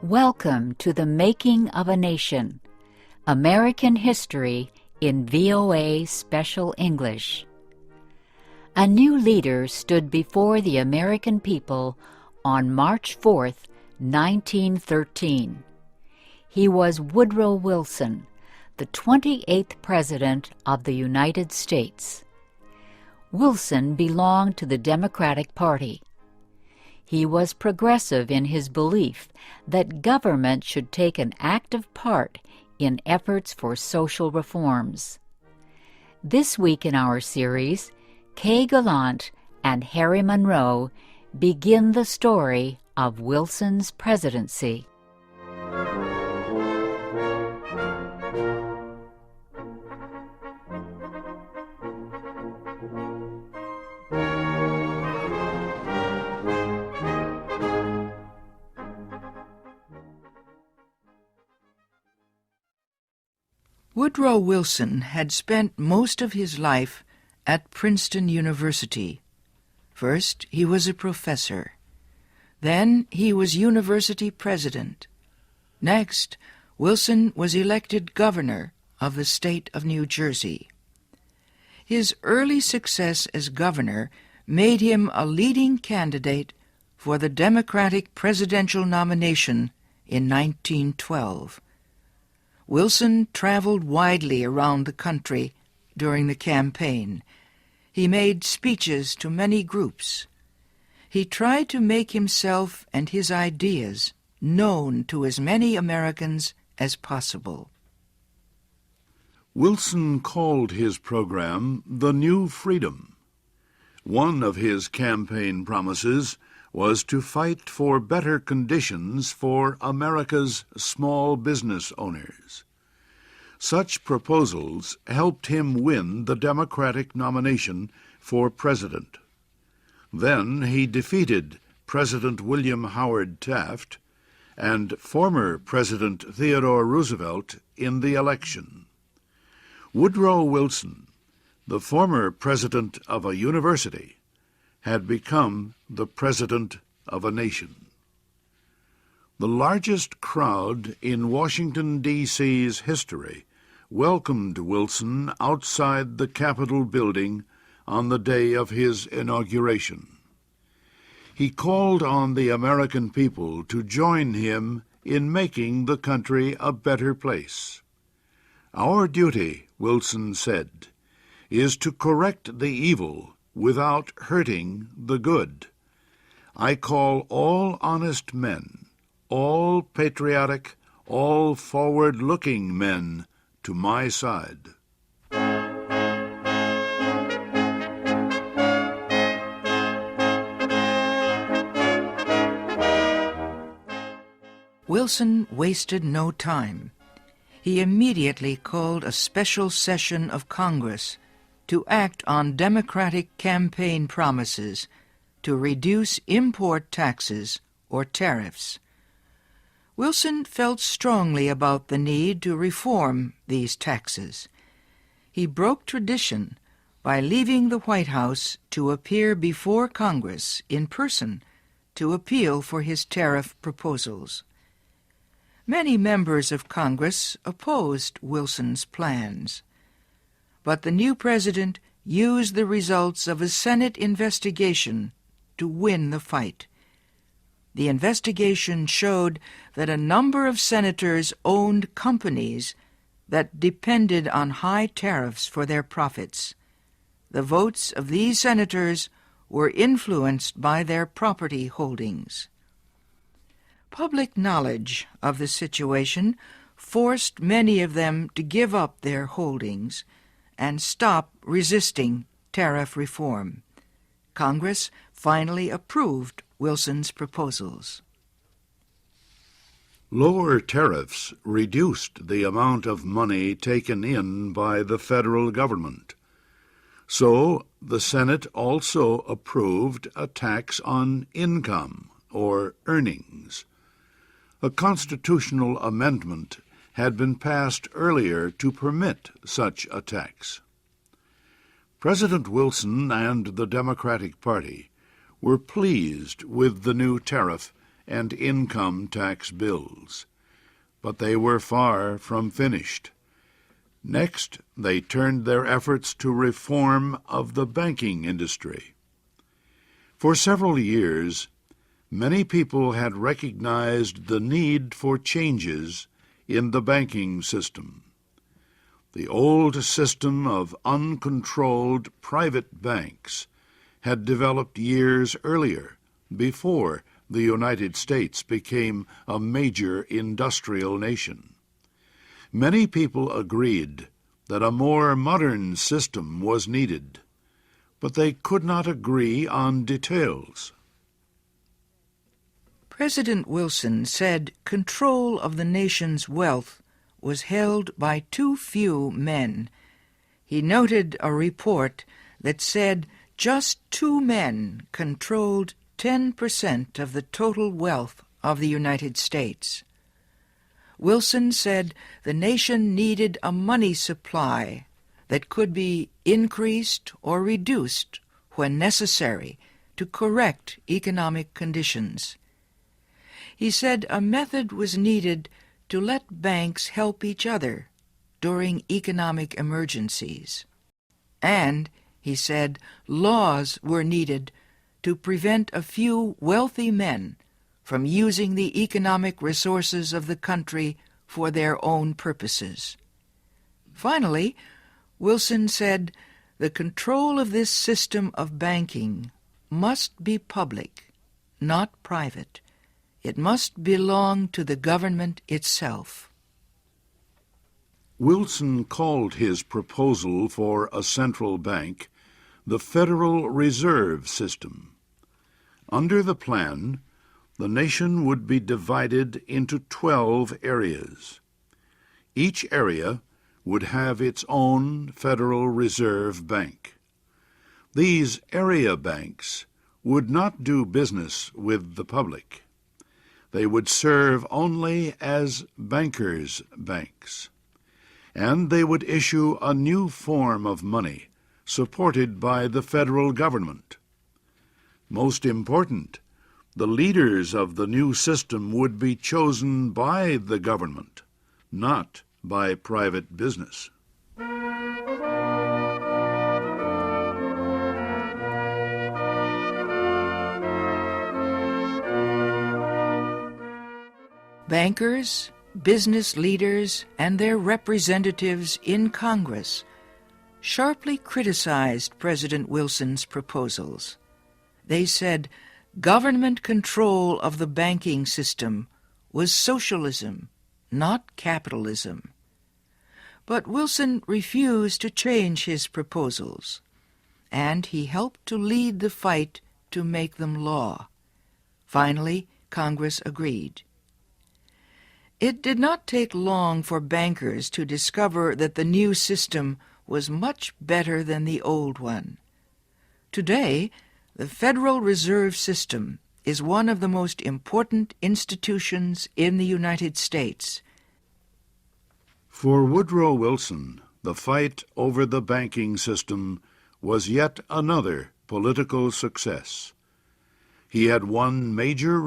Welcome to the Making of a Nation, American History in VOA Special English. A new leader stood before the American people on March 4th, 1913. He was Woodrow Wilson, the 28th President of the United States. Wilson belonged to the Democratic Party. He was progressive in his belief that government should take an active part in efforts for social reforms. This week in our series, Kay Gallant and Harry Monroe begin the story of Wilson's presidency. Woodrow Wilson had spent most of his life at Princeton University. First, he was a professor. Then, he was university president. Next, Wilson was elected governor of the state of New Jersey. His early success as governor made him a leading candidate for the Democratic presidential nomination in 1912. Wilson traveled widely around the country during the campaign. He made speeches to many groups. He tried to make himself and his ideas known to as many Americans as possible. Wilson called his program the New Freedom. One of his campaign promises was to fight for better conditions for America's small business owners. Such proposals helped him win the Democratic nomination for president. Then he defeated President William Howard Taft and former President Theodore Roosevelt in the election. Woodrow Wilson, the former president of a university, had become the president of a nation. The largest crowd in Washington, D.C.'s history welcomed Wilson outside the Capitol building on the day of his inauguration. He called on the American people to join him in making the country a better place. "Our duty," Wilson said, "is to correct the evil without hurting the good. I call all honest men, all patriotic, all forward-looking men to my side." Wilson wasted no time. He immediately called a special session of Congress to act on Democratic campaign promises to reduce import taxes or tariffs. Wilson felt strongly about the need to reform these taxes. He broke tradition by leaving the White House to appear before Congress in person to appeal for his tariff proposals. Many members of Congress opposed Wilson's plans, but the new president used the results of a Senate investigation to win the fight. The investigation showed that a number of senators owned companies that depended on high tariffs for their profits. The votes of these senators were influenced by their property holdings. Public knowledge of the situation forced many of them to give up their holdings and stop resisting tariff reform. Congress finally approved Wilson's proposals. Lower tariffs reduced the amount of money taken in by the federal government. So the Senate also approved a tax on income or earnings. A constitutional amendment had been passed earlier to permit such a tax. President Wilson and the Democratic Party were pleased with the new tariff and income tax bills. But they were far from finished. Next, they turned their efforts to reform of the banking industry. For several years, many people had recognized the need for changes in the banking system. The old system of uncontrolled private banks had developed years earlier, before the United States became a major industrial nation. Many people agreed that a more modern system was needed, but they could not agree on details. President Wilson said control of the nation's wealth was held by too few men. He noted a report that said just 2 men controlled 10% of the total wealth of the United States. Wilson said the nation needed a money supply that could be increased or reduced when necessary to correct economic conditions. He said a method was needed to let banks help each other during economic emergencies. And, he said, laws were needed to prevent a few wealthy men from using the economic resources of the country for their own purposes. Finally, Wilson said the control of this system of banking must be public, not private. It must belong to the government itself. Wilson called his proposal for a central bank the Federal Reserve System. Under the plan, the nation would be divided into 12 areas. Each area would have its own Federal Reserve Bank. These area banks would not do business with the public. They would serve only as bankers' banks, and they would issue a new form of money supported by the federal government. Most important, the leaders of the new system would be chosen by the government, not by private business. Bankers, business leaders, and their representatives in Congress sharply criticized President Wilson's proposals. They said government control of the banking system was socialism, not capitalism. But Wilson refused to change his proposals, and he helped to lead the fight to make them law. Finally, Congress agreed. It did not take long for bankers to discover that the new system was much better than the old one. Today, the Federal Reserve System is one of the most important institutions in the United States. For Woodrow Wilson, the fight over the banking system was yet another political success. He had won major